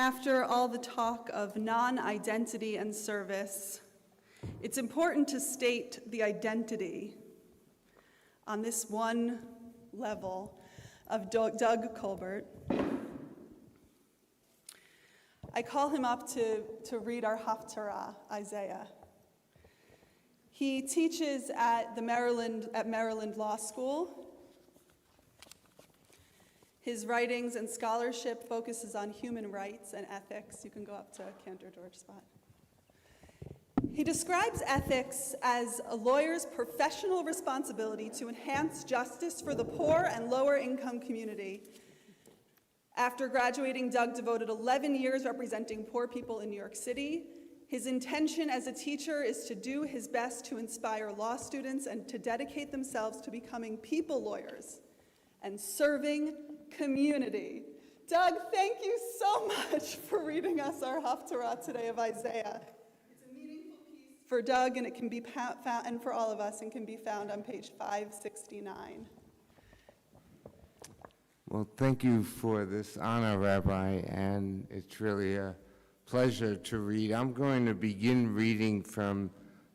After all the talk of non-identity and service, it's important to state the identity on this one level of Doug Colbert. I call him up to read our Haftara, Isaiah. He teaches at Maryland Law School. His writings and scholarship focuses on human rights and ethics. You can go up to Cantor George spot. He describes ethics as a lawyer's professional responsibility to enhance justice for the poor and lower income community. After graduating, Doug devoted 11 years representing poor people in New York City. His intention as a teacher is to do his best to inspire law students and to dedicate themselves to becoming people lawyers and serving community. Doug, thank you so much for reading us our Haftara today of Isaiah. It's a meaningful piece for Doug, and it can be found, and for all of us, and can be found on page 569. Well, thank you for this honor, Rabbi, and it's really a pleasure to read. I'm going to begin reading from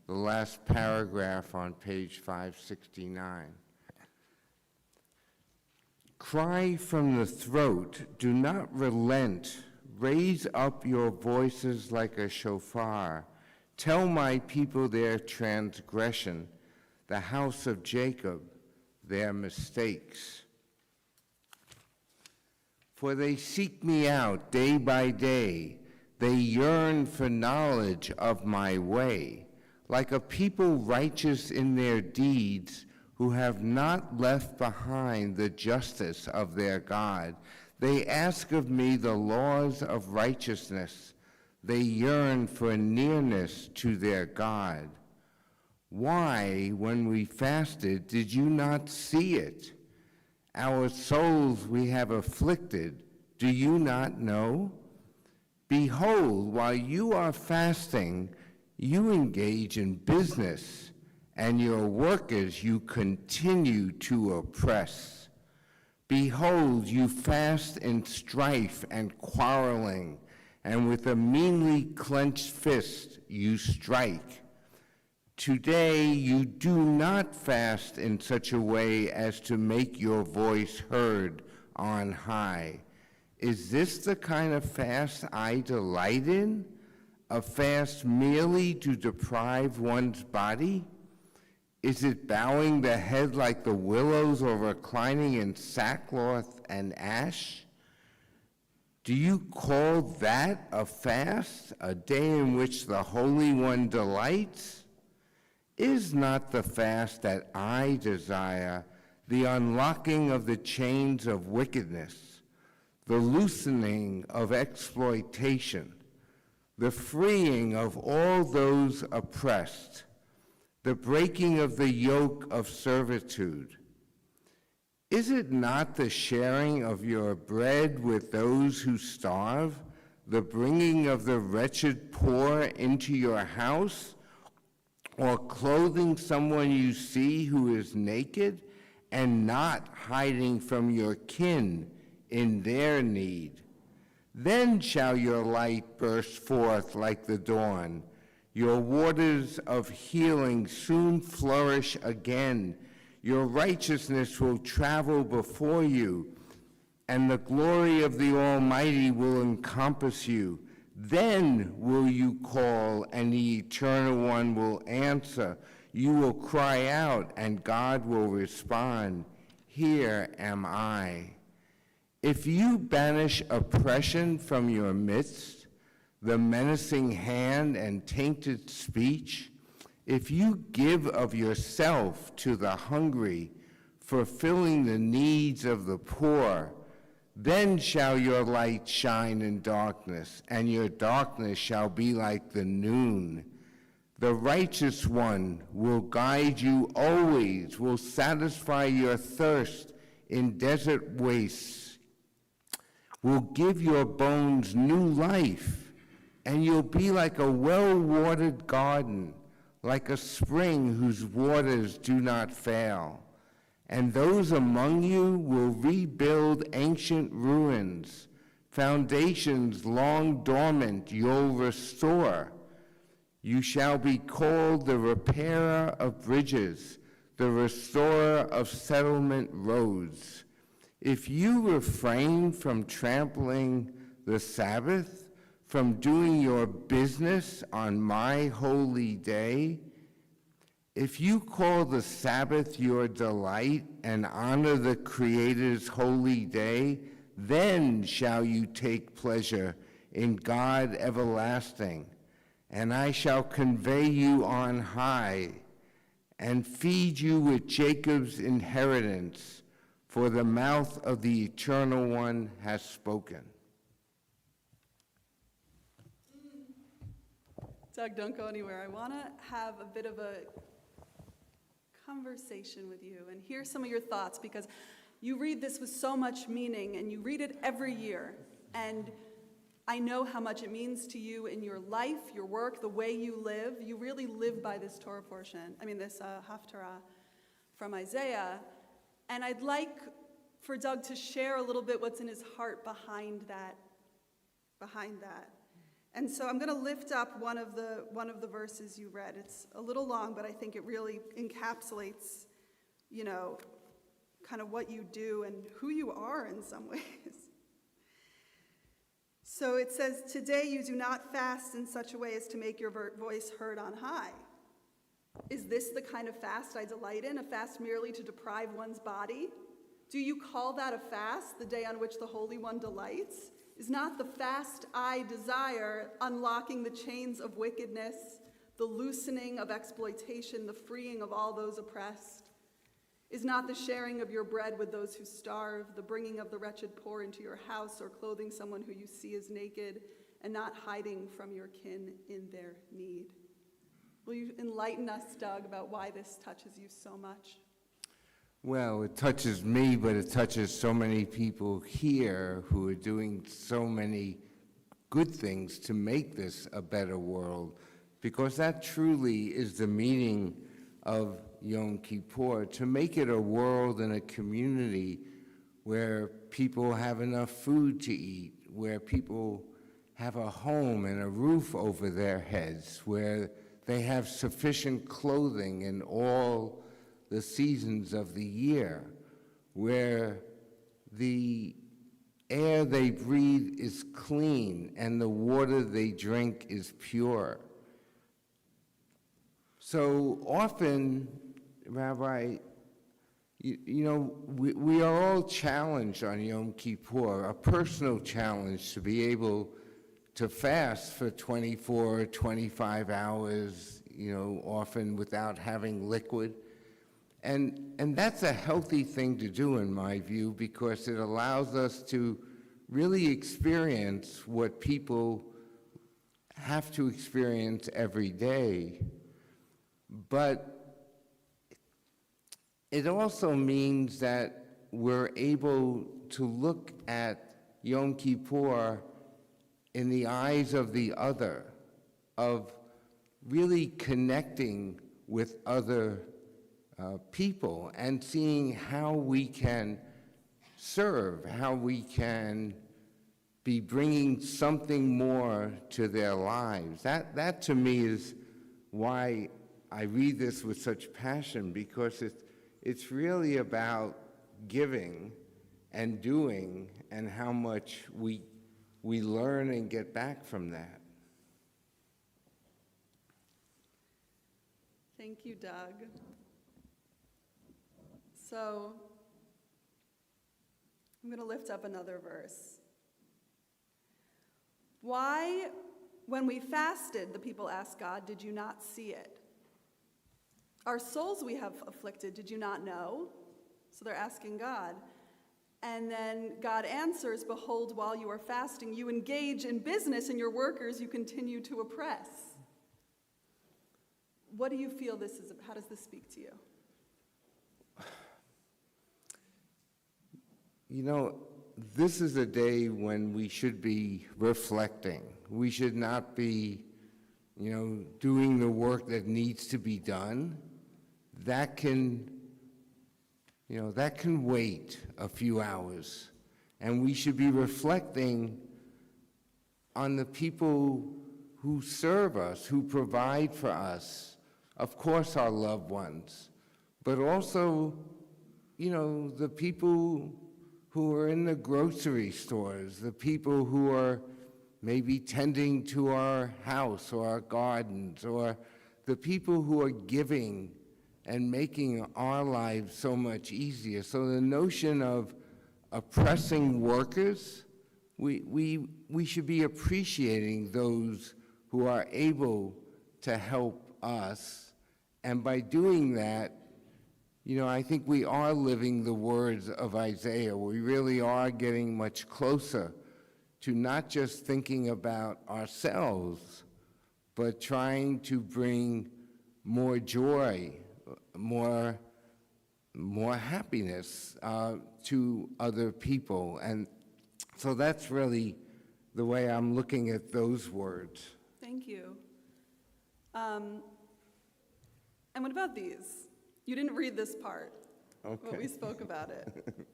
the last paragraph on page 569. Cry from the throat, do not relent. Raise up your voices like a shofar. Tell my people their transgression, the house of Jacob, their mistakes. For they seek me out day by day. They yearn for knowledge of my way, like a people righteous in their deeds, who have not left behind the justice of their God. They ask of me the laws of righteousness. They yearn for nearness to their God. Why, when we fasted, did you not see it? Our souls we have afflicted. Do you not know? Behold, while you are fasting, you engage in business, and your workers you continue to oppress. Behold, you fast in strife and quarreling, and with a meanly clenched fist you strike. Today you do not fast in such a way as to make your voice heard on high. Is this the kind of fast I delight in? A fast merely to deprive one's body? Is it bowing the head like the willows or reclining in sackcloth and ash? Do you call that a fast, a day in which the Holy One delights? Is not the fast that I desire the unlocking of the chains of wickedness, the loosening of exploitation, the freeing of all those oppressed, the breaking of the yoke of servitude? Is it not the sharing of your bread with those who starve, the bringing of the wretched poor into your house, or clothing someone you see who is naked, and not hiding from your kin in their need? Then shall your light burst forth like the dawn, your waters of healing soon flourish again. Your righteousness will travel before you, and the glory of the Almighty will encompass you. Then will you call, and the Eternal One will answer. You will cry out, and God will respond. Here am I. If you banish oppression from your midst, the menacing hand and tainted speech, if you give of yourself to the hungry, fulfilling the needs of the poor, then shall your light shine in darkness, and your darkness shall be like the noon. The righteous one will guide you always, will satisfy your thirst in desert wastes, will give your bones new life, and you'll be like a well-watered garden, like a spring whose waters do not fail. And those among you will rebuild ancient ruins, Foundations long dormant you'll restore. You shall be called the repairer of bridges, the restorer of settlement roads. If you refrain from trampling the Sabbath, from doing your business on my holy day, if you call the Sabbath your delight and honor the Creator's holy day, then shall you take pleasure in God everlasting, and I shall convey you on high and feed you with Jacob's inheritance, for the mouth of the Eternal One has spoken. Doug, don't go anywhere. I want to have a bit of a conversation with you and hear some of your thoughts, because you read this with so much meaning and you read it every year. And I know how much it means to you in your life, your work, the way you live. You really live by this Torah portion, this Haftara from Isaiah. And I'd like for Doug to share a little bit what's in his heart behind that. And so I'm going to lift up one of the verses you read. It's a little long, but I think it really encapsulates, kind of what you do and who you are in some ways. So it says, "Today you do not fast in such a way as to make your voice heard on high. Is this the kind of fast I delight in, a fast merely to deprive one's body? Do you call that a fast, the day on which the Holy One delights? Is not the fast I desire unlocking the chains of wickedness, the loosening of exploitation, the freeing of all those oppressed? Is not the sharing of your bread with those who starve, the bringing of the wretched poor into your house, or clothing someone who you see is naked, and not hiding from your kin in their need?" Will you enlighten us, Doug, about why this touches you so much? Well, it touches me, but it touches so many people here who are doing so many good things to make this a better world, because that truly is the meaning of Yom Kippur, to make it a world and a community where people have enough food to eat, where people have a home and a roof over their heads, where they have sufficient clothing in all the seasons of the year, where the air they breathe is clean and the water they drink is pure. So often, Rabbi, we are all challenged on Yom Kippur, a personal challenge to be able to fast for 24, 25 hours, often without having liquid. And that's a healthy thing to do, in my view, because it allows us to really experience what people have to experience every day. But it also means that we're able to look at Yom Kippur in the eyes of the other, of really connecting with other people and seeing how we can serve, how we can be bringing something more to their lives. That to me is why I read this with such passion, because it's really about giving and doing, and how much we learn and get back from that. Thank you, Doug. So I'm going to lift up another verse. Why, when we fasted, the people asked God, did you not see it? Our souls we have afflicted, did you not know? So they're asking God. And then God answers, behold, while you are fasting, you engage in business, and your workers you continue to oppress. What do you feel this is? How does this speak to you? This is a day when we should be reflecting. We should not be, doing the work that needs to be done. That can wait a few hours. And we should be reflecting on the people who serve us, who provide for us, of course our loved ones, but also, the people who are in the grocery stores, the people who are maybe tending to our house or our gardens, or the people who are giving and making our lives so much easier. So the notion of oppressing workers, we should be appreciating those who are able to help us. And by doing that, I think we are living the words of Isaiah. We really are getting much closer to not just thinking about ourselves, but trying to bring more joy, more happiness to other people. And so that's really the way I'm looking at those words. Thank you. And what about these? You didn't read this part, but we spoke about it.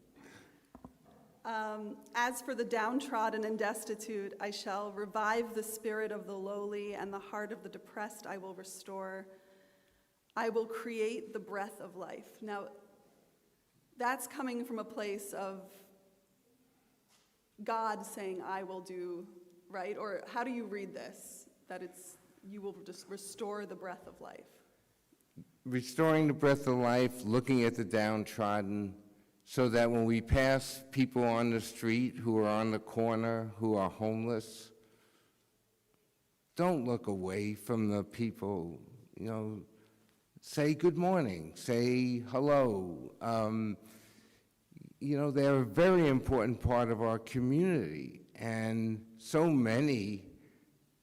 As for the downtrodden and destitute, I shall revive the spirit of the lowly, and the heart of the depressed I will restore. I will create the breath of life. Now, that's coming from a place of God saying, I will do, right? Or how do you read this? That you will just restore the breath of life. Restoring the breath of life, looking at the downtrodden, so that when we pass people on the street who are on the corner, who are homeless, don't look away from the people, say good morning, say hello. They're a very important part of our community, and so many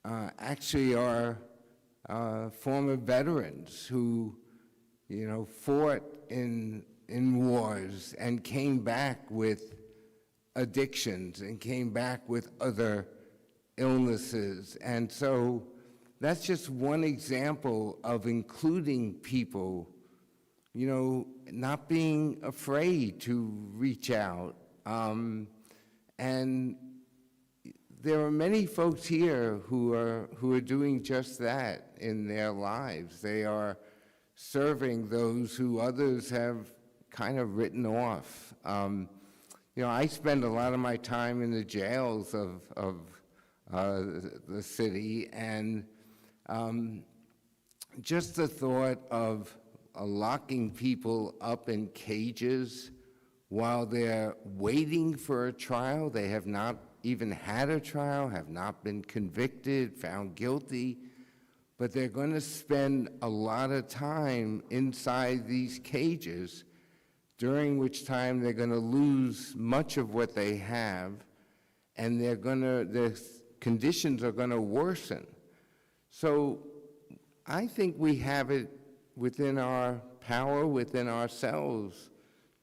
actually are former veterans who, fought in wars and came back with addictions and came back with other illnesses. And so that's just one example of including people, not being afraid to reach out. And there are many folks here who are doing just that in their lives. They are serving those who others have kind of written off. I spend a lot of my time in the jails of the city, and just the thought of locking people up in cages while they're waiting for a trial. They have not even had a trial, have not been convicted, found guilty, but they're going to spend a lot of time inside these cages, during which time they're going to lose much of what they have, and their conditions are going to worsen. So I think we have it within our power, within ourselves,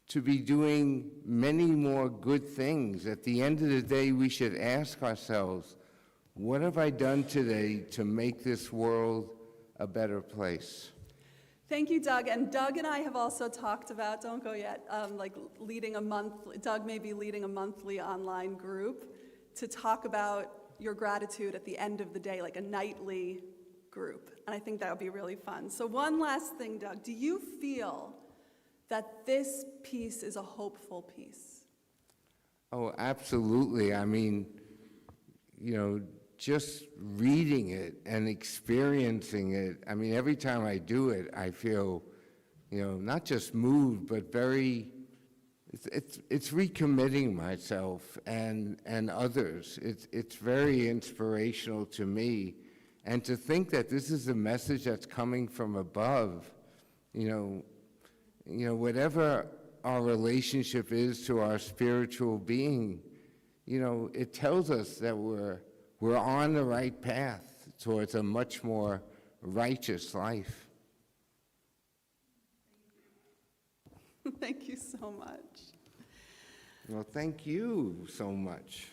to be doing many more good things. At the end of the day, we should ask ourselves, what have I done today to make this world a better place? Thank you, Doug. And Doug and I have also talked about, don't go yet, Doug may be leading a monthly online group to talk about your gratitude at the end of the day, like a nightly group. And I think that would be really fun. So one last thing, Doug, do you feel that this piece is a hopeful piece? Oh, absolutely. I mean, just reading it and experiencing it, I mean, every time I do it, I feel, not just moved, but it's recommitting myself and others. It's very inspirational to me. And to think that this is a message that's coming from above, whatever our relationship is to our spiritual being, it tells us that we're on the right path towards a much more righteous life. Thank you so much. Well, thank you so much.